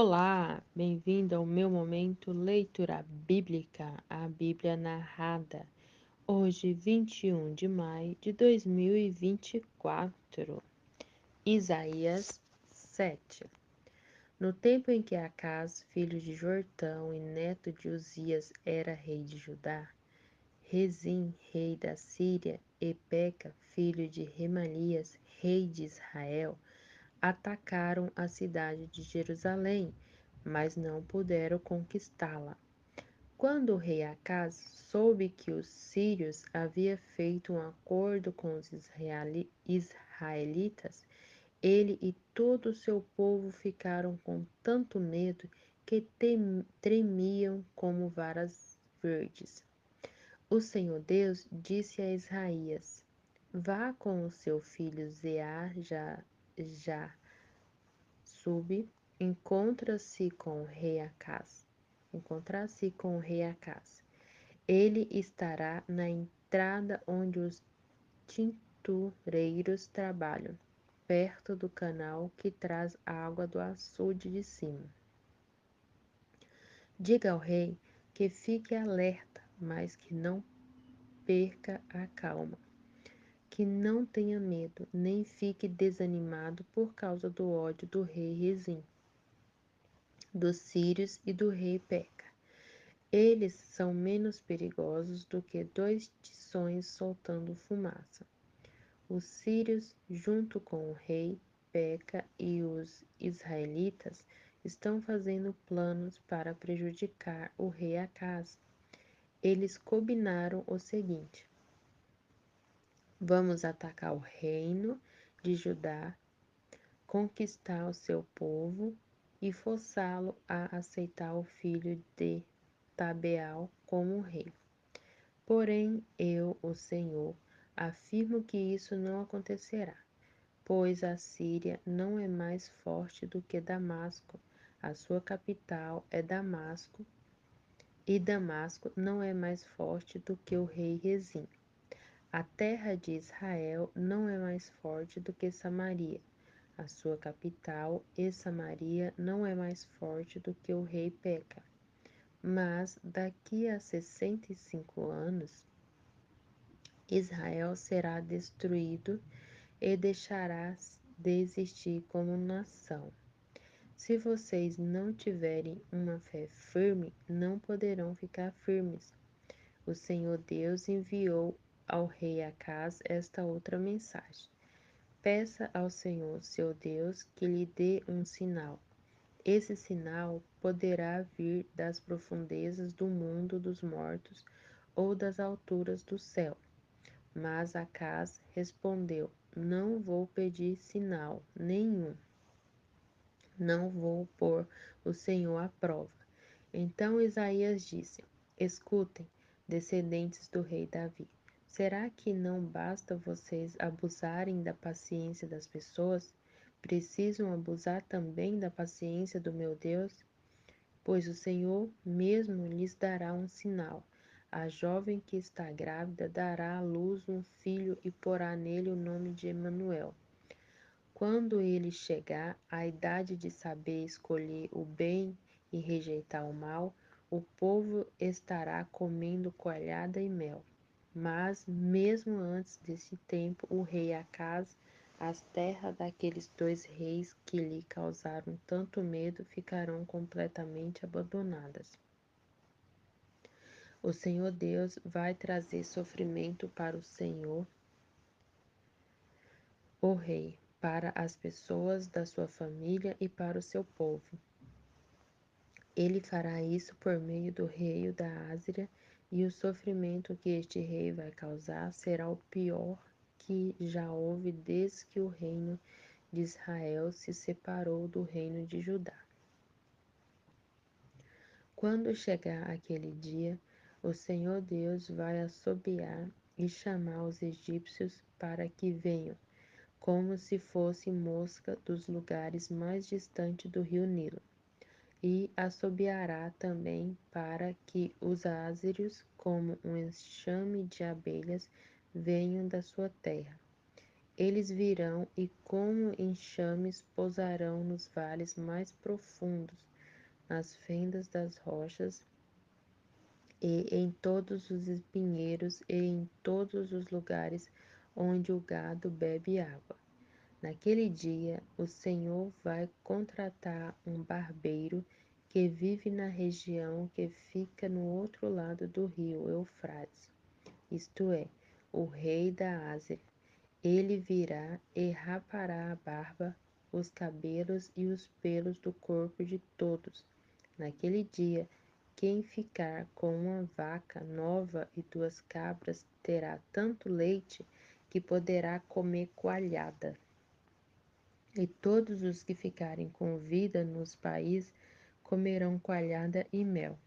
Olá, bem-vindo ao meu momento leitura bíblica, a Bíblia narrada. Hoje, 21 de maio de 2024, Isaías 7. No tempo em que Acaz, filho de Jortão e neto de Uzias, era rei de Judá, Rezim, rei da Síria, e Peca, filho de Remalias, rei de Israel, atacaram a cidade de Jerusalém, mas não puderam conquistá-la. Quando o rei Acaz soube que os sírios haviam feito um acordo com os israelitas, ele e todo o seu povo ficaram com tanto medo que tremiam como varas verdes. O Senhor Deus disse a Isaías: Vá com o seu filho Zear já sube, encontra-se com o rei Acaz. Encontrar-se com o rei Acaz. Ele estará na entrada onde os tintureiros trabalham, perto do canal que traz água do açude de cima. Diga ao rei que fique alerta, mas que não perca a calma, que não tenha medo, nem fique desanimado por causa do ódio do rei Rezim, dos sírios e do rei Peca. Eles são menos perigosos do que dois tições soltando fumaça. Os sírios, junto com o rei Peca e os israelitas, estão fazendo planos para prejudicar o rei Acaz. Eles combinaram o seguinte: vamos atacar o reino de Judá, conquistar o seu povo e forçá-lo a aceitar o filho de Tabeal como rei. Porém, eu, o Senhor, afirmo que isso não acontecerá, pois a Síria não é mais forte do que Damasco. A sua capital é Damasco, e Damasco não é mais forte do que o rei Rezim. A terra de Israel não é mais forte do que Samaria. A sua capital e Samaria não é mais forte do que o rei Peca. Mas daqui a 65 anos, Israel será destruído e deixará de existir como nação. Se vocês não tiverem uma fé firme, não poderão ficar firmes. O Senhor Deus enviou ao rei Acaz esta outra mensagem: Peça ao Senhor, seu Deus, que lhe dê um sinal. Esse sinal poderá vir das profundezas do mundo dos mortos ou das alturas do céu. Mas Acaz respondeu: Não vou pedir sinal nenhum. Não vou pôr o Senhor à prova. Então Isaías disse: Escutem, descendentes do rei Davi. Será que não basta vocês abusarem da paciência das pessoas? Precisam abusar também da paciência do meu Deus? Pois o Senhor mesmo lhes dará um sinal. A jovem que está grávida dará à luz um filho e porá nele o nome de Emanuel. Quando ele chegar à idade de saber escolher o bem e rejeitar o mal, o povo estará comendo coalhada e mel. Mas, mesmo antes desse tempo, o rei Acaz, as terras daqueles dois reis que lhe causaram tanto medo ficarão completamente abandonadas. O Senhor Deus vai trazer sofrimento para o Senhor, o rei, para as pessoas da sua família e para o seu povo. Ele fará isso por meio do rei da Ásia, e o sofrimento que este rei vai causar será o pior que já houve desde que o reino de Israel se separou do reino de Judá. Quando chegar aquele dia, o Senhor Deus vai assobiar e chamar os egípcios para que venham, como se fosse mosca dos lugares mais distantes do rio Nilo, e assobiará também para que os ázeros, como um enxame de abelhas, venham da sua terra. Eles virão e, como enxames, pousarão nos vales mais profundos, nas fendas das rochas e em todos os espinheiros e em todos os lugares onde o gado bebe água. Naquele dia, o Senhor vai contratar um barbeiro que vive na região que fica no outro lado do rio Eufrates, isto é, o rei da Ásia. Ele virá e rapará a barba, os cabelos e os pelos do corpo de todos. Naquele dia, quem ficar com uma vaca nova e 2 cabras terá tanto leite que poderá comer coalhada. E todos os que ficarem com vida nos países comerão coalhada e mel.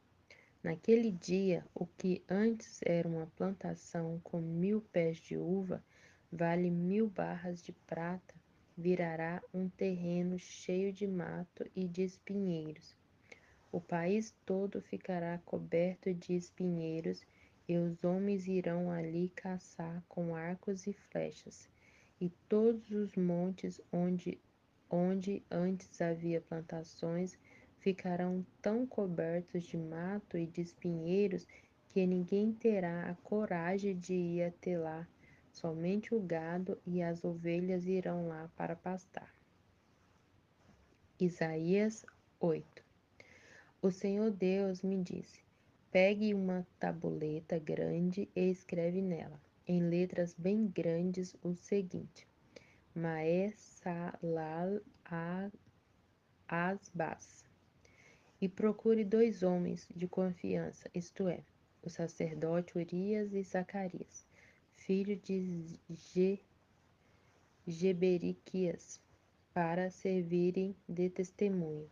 Naquele dia, o que antes era uma plantação com 1000 pés de uva, vale 1000 barras de prata, virará um terreno cheio de mato e de espinheiros. O país todo ficará coberto de espinheiros, e os homens irão ali caçar com arcos e flechas. E todos os montes onde antes havia plantações ficarão tão cobertos de mato e de espinheiros que ninguém terá a coragem de ir até lá. Somente o gado e as ovelhas irão lá para pastar. Isaías 8. O Senhor Deus me disse: pegue uma tabuleta grande e escreve nela, em letras bem grandes, o seguinte: Maé Salal Asbaz. E procure 2 homens de confiança, isto é, o sacerdote Urias e Zacarias, filho de Geberiquias, para servirem de testemunho.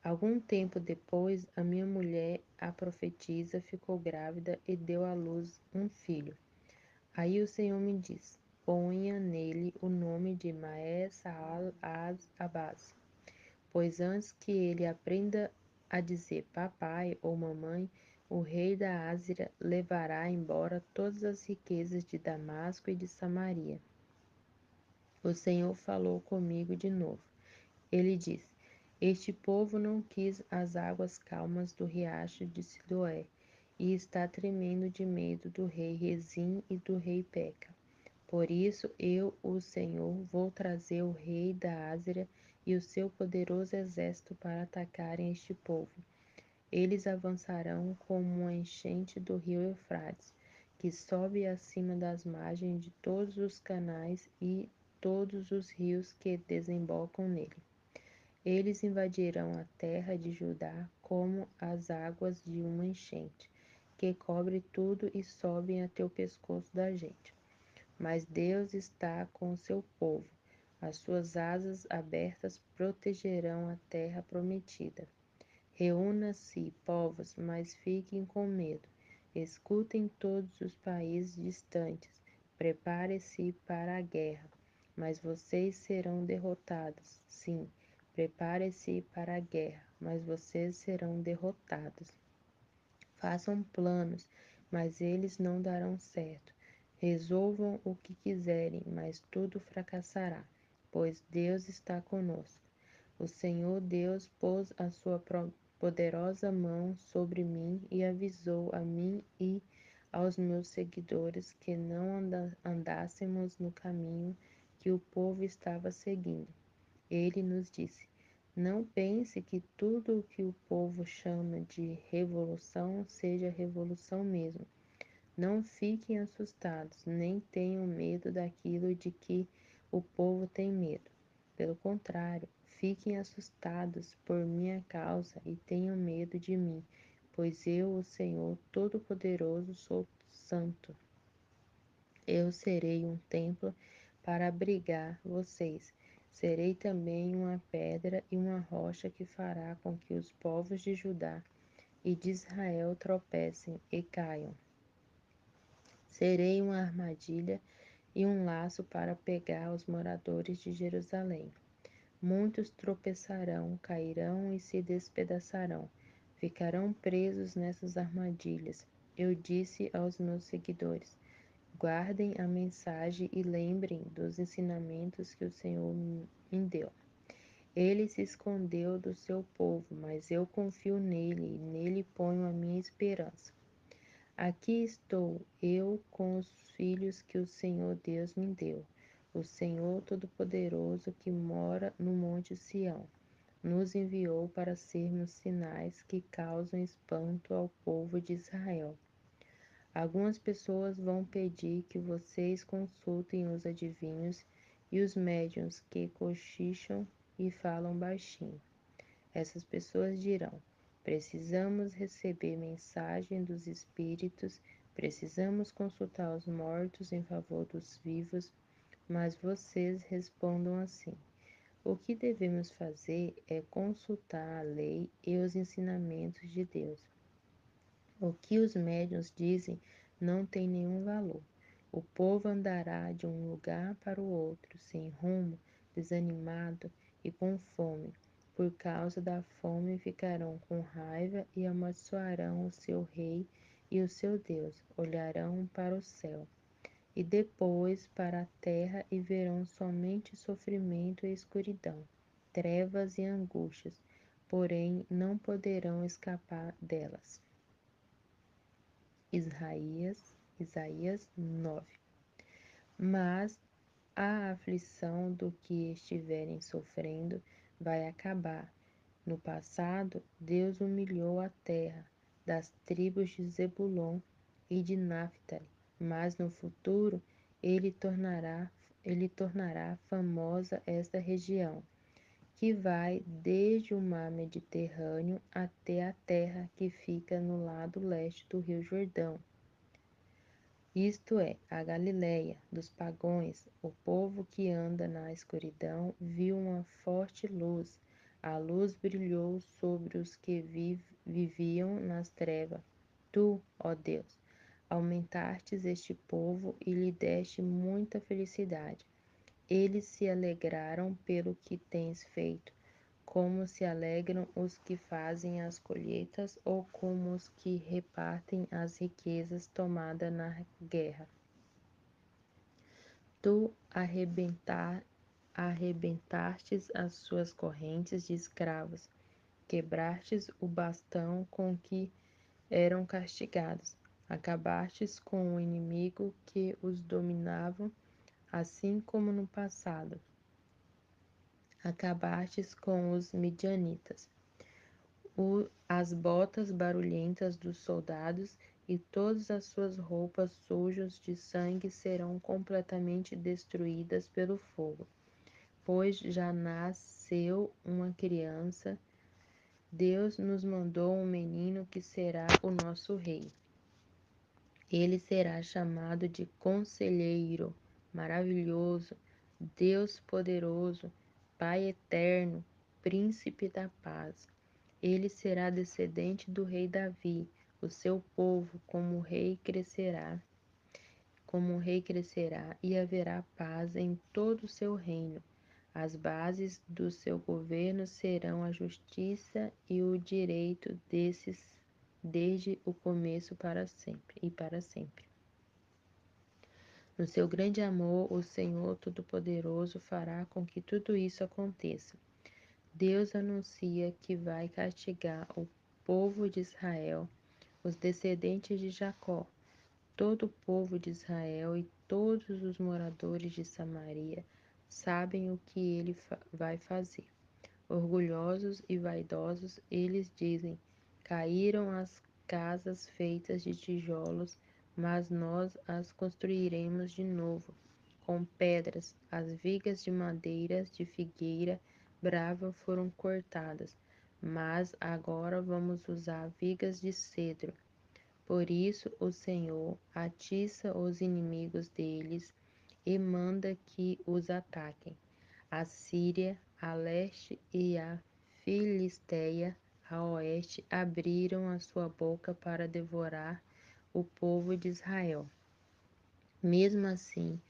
Algum tempo depois, a minha mulher, a profetisa, ficou grávida e deu à luz um filho. Aí o Senhor me disse: ponha nele o nome de Maé-Saal-Abaz, pois antes que ele aprenda a dizer papai ou mamãe, o rei da Ásia levará embora todas as riquezas de Damasco e de Samaria. O Senhor falou comigo de novo. Ele disse: este povo não quis as águas calmas do riacho de Siloé, e está tremendo de medo do rei Rezim e do rei Peca. Por isso eu, o Senhor, vou trazer o rei da Ásia e o seu poderoso exército para atacarem este povo. Eles avançarão como uma enchente do rio Eufrates, que sobe acima das margens de todos os canais e todos os rios que desembocam nele. Eles invadirão a terra de Judá como as águas de uma enchente, que cobre tudo e sobem até o pescoço da gente. Mas Deus está com o seu povo. As suas asas abertas protegerão a terra prometida. Reúna-se, povos, mas fiquem com medo. Escutem todos os países distantes. Prepare-se para a guerra, mas vocês serão derrotados. Sim, prepare-se para a guerra, mas vocês serão derrotados. Façam planos, mas eles não darão certo. Resolvam o que quiserem, mas tudo fracassará, pois Deus está conosco. O Senhor Deus pôs a sua poderosa mão sobre mim e avisou a mim e aos meus seguidores que não andássemos no caminho que o povo estava seguindo. Ele nos disse: não pense que tudo o que o povo chama de revolução seja revolução mesmo. Não fiquem assustados, nem tenham medo daquilo de que o povo tem medo. Pelo contrário, fiquem assustados por minha causa e tenham medo de mim, pois eu, o Senhor Todo-Poderoso, sou santo. Eu serei um templo para abrigar vocês. Serei também uma pedra e uma rocha que fará com que os povos de Judá e de Israel tropecem e caiam. Serei uma armadilha e um laço para pegar os moradores de Jerusalém. Muitos tropeçarão, cairão e se despedaçarão. Ficarão presos nessas armadilhas. Eu disse aos meus seguidores: Guardem a mensagem e lembrem dos ensinamentos que o Senhor me deu. Ele se escondeu do seu povo, mas eu confio nele e nele ponho a minha esperança. Aqui estou eu com os filhos que o Senhor Deus me deu. O Senhor Todo-Poderoso que mora no Monte Sião nos enviou para sermos sinais que causam espanto ao povo de Israel. Algumas pessoas vão pedir que vocês consultem os adivinhos e os médiuns que cochicham e falam baixinho. Essas pessoas dirão: precisamos receber mensagem dos espíritos, precisamos consultar os mortos em favor dos vivos, mas vocês respondam assim: o que devemos fazer é consultar a lei e os ensinamentos de Deus. O que os médiuns dizem não tem nenhum valor. O povo andará de um lugar para o outro, sem rumo, desanimado e com fome. Por causa da fome ficarão com raiva e amaldiçoarão o seu rei e o seu Deus. Olharão para o céu e depois para a terra e verão somente sofrimento e escuridão, trevas e angústias, porém não poderão escapar delas. Isaías 9. Mas a aflição do que estiverem sofrendo vai acabar. No passado, Deus humilhou a terra das tribos de Zebulon e de Naphtali, mas no futuro ele tornará famosa esta região, que vai desde o mar Mediterrâneo até a terra que fica no lado leste do rio Jordão, isto é, a Galiléia dos pagãos. O povo que anda na escuridão viu uma forte luz. A luz brilhou sobre os que viviam nas trevas. Tu, ó Deus, aumentastes este povo e lhe deste muita felicidade. Eles se alegraram pelo que tens feito, como se alegram os que fazem as colheitas ou como os que repartem as riquezas tomadas na guerra. Tu arrebentastes as suas correntes de escravos, quebrastes o bastão com que eram castigados, acabastes com o inimigo que os dominava, assim como no passado. Acabastes com os midianitas, as botas barulhentas dos soldados e todas as suas roupas sujas de sangue serão completamente destruídas pelo fogo, pois já nasceu uma criança. Deus nos mandou um menino que será o nosso rei. Ele será chamado de Conselheiro, Maravilhoso, Deus Poderoso, Pai Eterno, Príncipe da Paz. Ele será descendente do rei Davi. O seu povo como rei crescerá e haverá paz em todo o seu reino. As bases do seu governo serão a justiça e o direito desde o começo para sempre e para sempre. No seu grande amor, o Senhor Todo-Poderoso fará com que tudo isso aconteça. Deus anuncia que vai castigar o povo de Israel, os descendentes de Jacó, todo o povo de Israel e todos os moradores de Samaria sabem o que ele vai fazer. Orgulhosos e vaidosos, eles dizem: caíram as casas feitas de tijolos, mas nós as construiremos de novo, com pedras. As vigas de madeira de figueira brava foram cortadas, mas agora vamos usar vigas de cedro. Por isso o Senhor atiça os inimigos deles e manda que os ataquem. A Síria, a leste e a Filisteia, a oeste, abriram a sua boca para devorar o povo de Israel. Mesmo assim,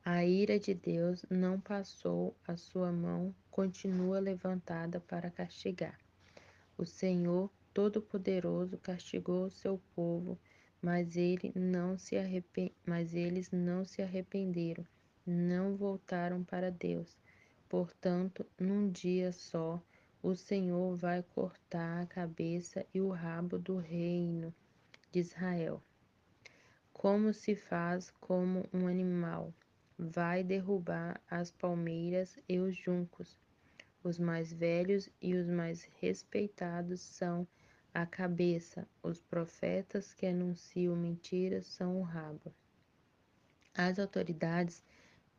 a ira de Deus não passou, a sua mão continua levantada para castigar. O Senhor Todo-Poderoso castigou o seu povo mas eles não se arrependeram, não voltaram para Deus. Portanto, num dia só, o Senhor vai cortar a cabeça e o rabo do reino de Israel, como se faz como um animal. Vai derrubar as palmeiras e os juncos. Os mais velhos e os mais respeitados são a cabeça, os profetas que anunciam mentiras são o rabo. As autoridades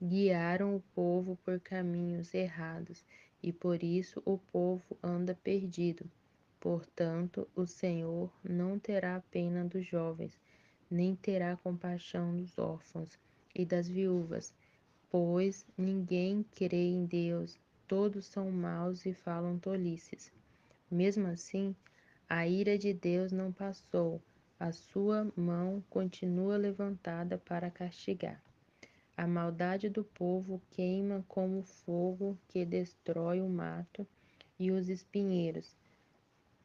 guiaram o povo por caminhos errados e por isso o povo anda perdido. Portanto, o Senhor não terá pena dos jovens, nem terá compaixão dos órfãos e das viúvas, pois ninguém crê em Deus, todos são maus e falam tolices. Mesmo assim, a ira de Deus não passou, a sua mão continua levantada para castigar. A maldade do povo queima como fogo que destrói o mato e os espinheiros.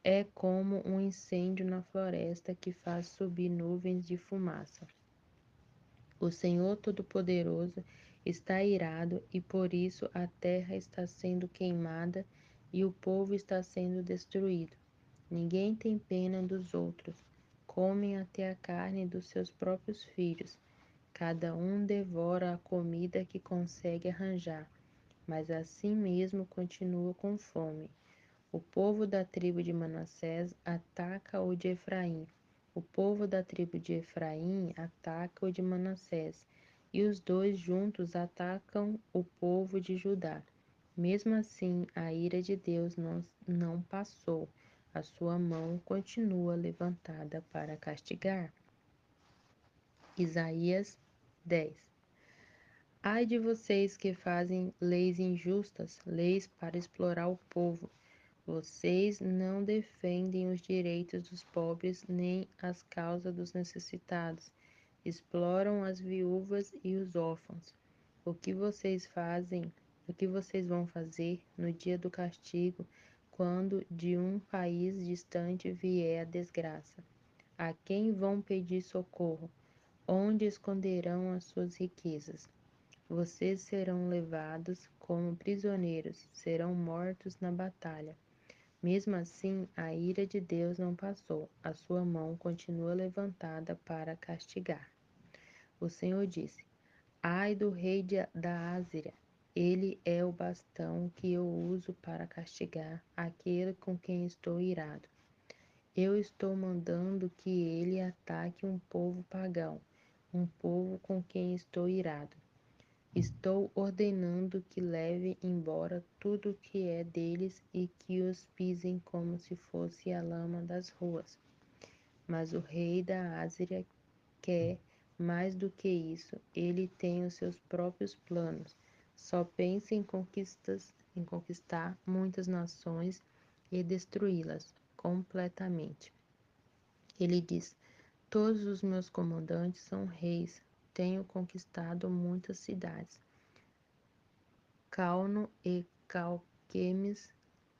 É como um incêndio na floresta que faz subir nuvens de fumaça. O Senhor Todo-Poderoso está irado e por isso a terra está sendo queimada e o povo está sendo destruído. Ninguém tem pena dos outros. Comem até a carne dos seus próprios filhos. Cada um devora a comida que consegue arranjar, mas assim mesmo continua com fome. O povo da tribo de Manassés ataca o de Efraim. O povo da tribo de Efraim ataca o de Manassés. E os dois juntos atacam o povo de Judá. Mesmo assim, a ira de Deus não passou. A sua mão continua levantada para castigar. Isaías 10. Ai de vocês que fazem leis injustas, leis para explorar o povo. Vocês não defendem os direitos dos pobres nem as causas dos necessitados. Exploram as viúvas e os órfãos. O que vocês fazem? O que vocês vão fazer no dia do castigo, quando de um país distante vier a desgraça? A quem vão pedir socorro? Onde esconderão as suas riquezas? Vocês serão levados como prisioneiros, serão mortos na batalha. Mesmo assim, a ira de Deus não passou, a sua mão continua levantada para castigar. O Senhor disse: Ai do da Ásia, ele é o bastão que eu uso para castigar aquele com quem estou irado. Eu estou mandando que ele ataque um povo pagão, um povo com quem estou irado. Estou ordenando que leve embora tudo que é deles e que os pisem como se fosse a lama das ruas. Mas o rei da Ásia quer mais do que isso. Ele tem os seus próprios planos. Só pensa em conquistar muitas nações e destruí-las completamente. Ele diz: Todos os meus comandantes são reis. Tenho conquistado muitas cidades. Cauno e Calquemes,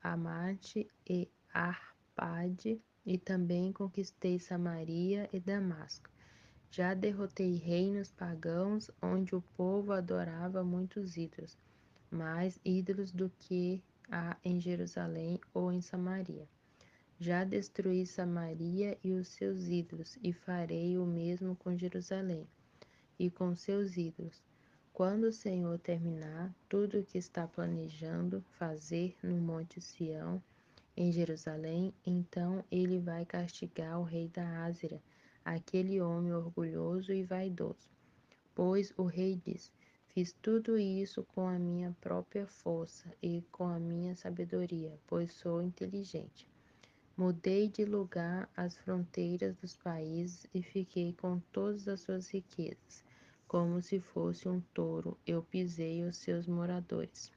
Amate e Arpade, e também conquistei Samaria e Damasco. Já derrotei reinos pagãos onde o povo adorava muitos ídolos, mais ídolos do que há em Jerusalém ou em Samaria. Já destruí Samaria e os seus ídolos, e farei o mesmo com Jerusalém e com seus ídolos. Quando o Senhor terminar tudo o que está planejando fazer no Monte Sião, em Jerusalém, então ele vai castigar o rei da Ásia, aquele homem orgulhoso e vaidoso. Pois o rei diz: Fiz tudo isso com a minha própria força e com a minha sabedoria, pois sou inteligente. Mudei de lugar as fronteiras dos países e fiquei com todas as suas riquezas. Como se fosse um touro, eu pisei os seus moradores.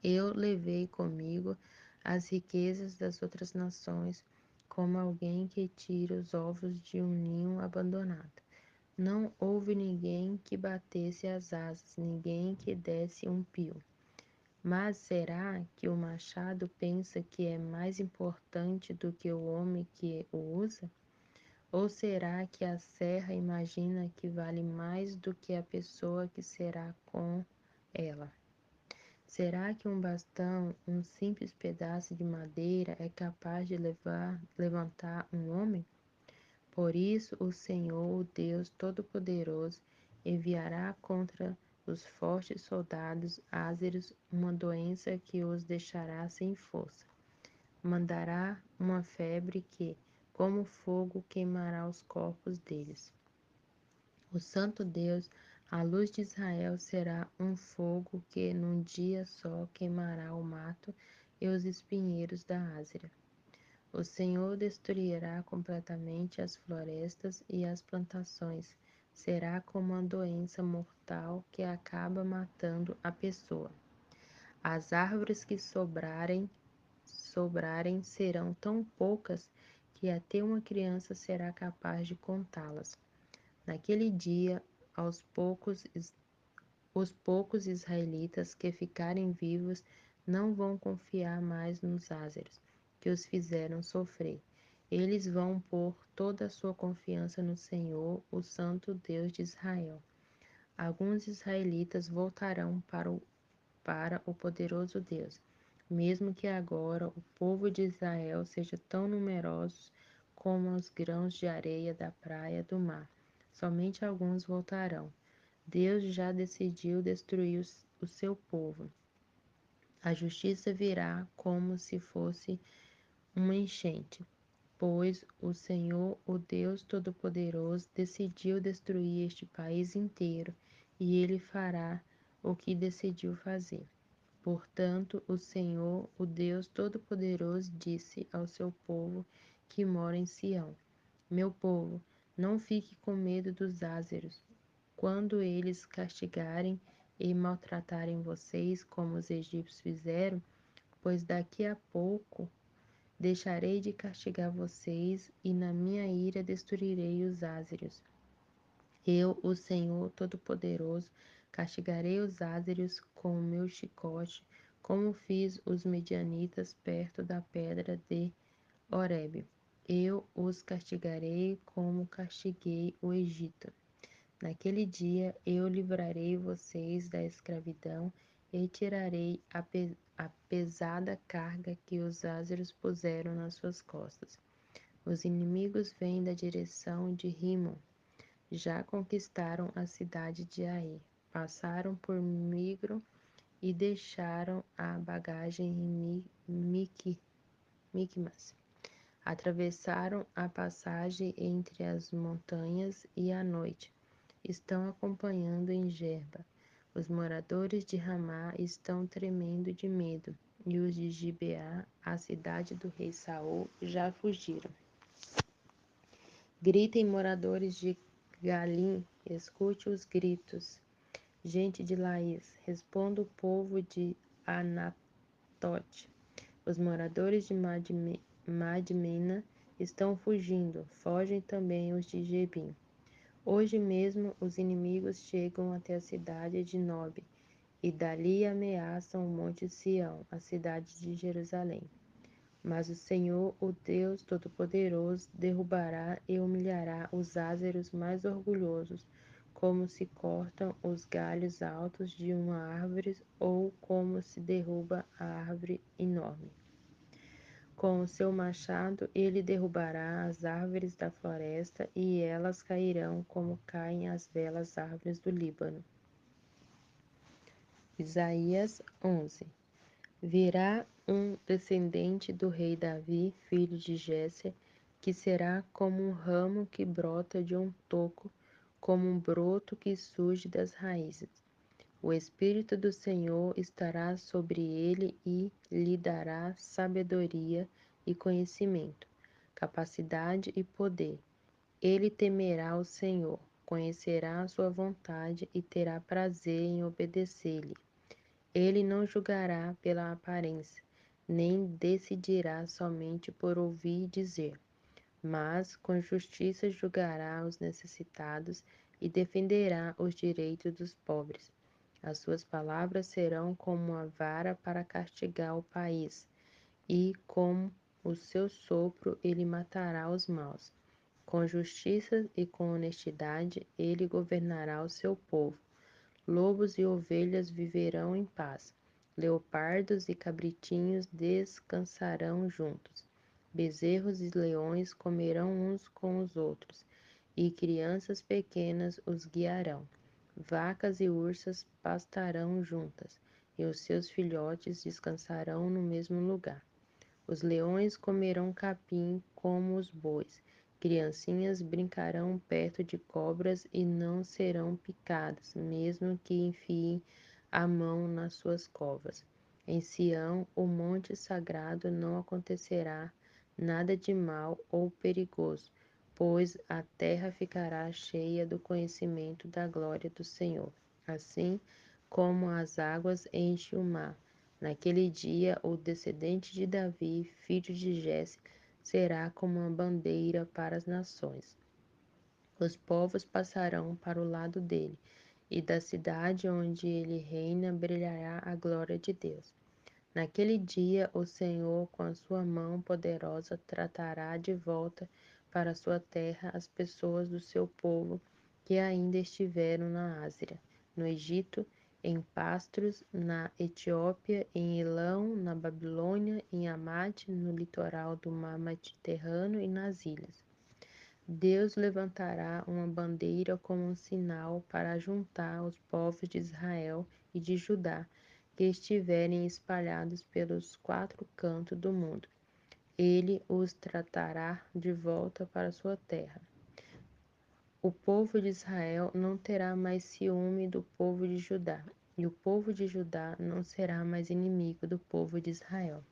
Eu levei comigo as riquezas das outras nações, como alguém que tira os ovos de um ninho abandonado. Não houve ninguém que batesse as asas, ninguém que desse um pio. Mas será que o machado pensa que é mais importante do que o homem que o usa? Ou será que a serra imagina que vale mais do que a pessoa que será com ela? Será que um bastão, um simples pedaço de madeira, é capaz de levantar um homem? Por isso, o Senhor, o Deus Todo-Poderoso, enviará contra os fortes soldados ázeros uma doença que os deixará sem força. Mandará uma febre que, como fogo, queimará os corpos deles. O Santo Deus, a luz de Israel, será um fogo que num dia só queimará o mato e os espinheiros da Ázera. O Senhor destruirá completamente as florestas e as plantações. Será como uma doença mortal que acaba matando a pessoa. As árvores que sobrarem serão tão poucas que até uma criança será capaz de contá-las. Naquele dia, aos poucos, os poucos israelitas que ficarem vivos não vão confiar mais nos ázeros, que os fizeram sofrer. Eles vão pôr toda a sua confiança no Senhor, o Santo Deus de Israel. Alguns israelitas voltarão para o poderoso Deus, mesmo que agora o povo de Israel seja tão numeroso como os grãos de areia da praia do mar. Somente alguns voltarão. Deus já decidiu destruir o seu povo. A justiça virá como se fosse uma enchente, pois o Senhor, o Deus Todo-Poderoso, decidiu destruir este país inteiro, e ele fará o que decidiu fazer. Portanto, o Senhor, o Deus Todo-Poderoso, disse ao seu povo que mora em Sião: Meu povo, não fique com medo dos ázeros. Quando eles castigarem e maltratarem vocês, como os egípcios fizeram, pois daqui a pouco deixarei de castigar vocês e na minha ira destruirei os ázeros. Eu, o Senhor Todo-Poderoso, castigarei os ázeros com o meu chicote, como fiz os medianitas perto da pedra de Horebe. Eu os castigarei como castiguei o Egito. Naquele dia eu livrarei vocês da escravidão e tirarei a pesada carga que os ázeros puseram nas suas costas. Os inimigos vêm da direção de Rimon, já conquistaram a cidade de Ai, passaram por Migro e deixaram a bagagem em Micmas. Atravessaram a passagem entre as montanhas e à noite estão acompanhando em Gerba. Os moradores de Ramá estão tremendo de medo, e os de Gibeá, a cidade do rei Saul, já fugiram. Gritem, moradores de Galim, escute os gritos. Gente de Laís, responda o povo de Anatote. Os moradores de Madmena estão fugindo, fogem também os de Gebim. Hoje mesmo os inimigos chegam até a cidade de Nob, e dali ameaçam o monte Sião, a cidade de Jerusalém. Mas o Senhor, o Deus Todo-Poderoso, derrubará e humilhará os ázeros mais orgulhosos, como se cortam os galhos altos de uma árvore ou como se derruba a árvore enorme. Com o seu machado ele derrubará as árvores da floresta e elas cairão como caem as belas árvores do Líbano. Isaías 11. Virá um descendente do rei Davi, filho de Jessé, que será como um ramo que brota de um toco, como um broto que surge das raízes. O Espírito do Senhor estará sobre ele e lhe dará sabedoria e conhecimento, capacidade e poder. Ele temerá o Senhor, conhecerá a sua vontade e terá prazer em obedecer-lhe. Ele não julgará pela aparência, nem decidirá somente por ouvir dizer, mas com justiça julgará os necessitados e defenderá os direitos dos pobres. As suas palavras serão como uma vara para castigar o país, e com o seu sopro ele matará os maus. Com justiça e com honestidade ele governará o seu povo. Lobos e ovelhas viverão em paz. Leopardos e cabritinhos descansarão juntos. Bezerros e leões comerão uns com os outros, e crianças pequenas os guiarão. Vacas e ursas pastarão juntas, e os seus filhotes descansarão no mesmo lugar. Os leões comerão capim como os bois. Criancinhas brincarão perto de cobras e não serão picadas, mesmo que enfiem a mão nas suas covas. Em Sião, o monte sagrado, não acontecerá nada de mal ou perigoso, pois a terra ficará cheia do conhecimento da glória do Senhor, assim como as águas enchem o mar. Naquele dia, o descendente de Davi, filho de Jesse, será como uma bandeira para as nações. Os povos passarão para o lado dele, e da cidade onde ele reina brilhará a glória de Deus. Naquele dia, o Senhor, com a sua mão poderosa, tratará de volta para sua terra as pessoas do seu povo que ainda estiveram na Ásia, no Egito, em Pastros, na Etiópia, em Elão, na Babilônia, em Amate, no litoral do mar Mediterrâneo e nas ilhas. Deus levantará uma bandeira como um sinal para juntar os povos de Israel e de Judá que estiverem espalhados pelos quatro cantos do mundo. Ele os tratará de volta para sua terra. O povo de Israel não terá mais ciúme do povo de Judá, e o povo de Judá não será mais inimigo do povo de Israel.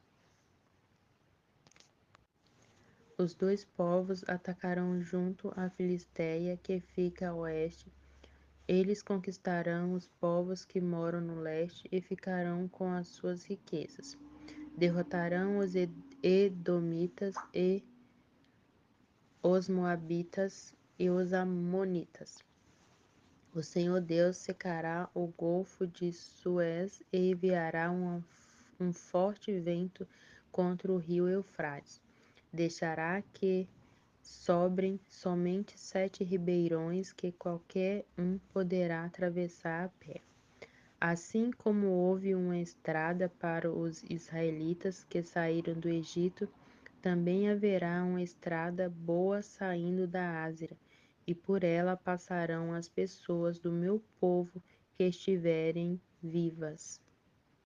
Os dois povos atacarão junto à Filisteia, que fica a oeste. Eles conquistarão os povos que moram no leste e ficarão com as suas riquezas. Derrotarão os Edomitas e os Moabitas e os Amonitas. O Senhor Deus secará o golfo de Suez e enviará um forte vento contra o rio Eufrates. Deixará que sobrem somente 7 ribeirões que qualquer um poderá atravessar a pé. Assim como houve uma estrada para os israelitas que saíram do Egito, também haverá uma estrada boa saindo da Ásia, e por ela passarão as pessoas do meu povo que estiverem vivas.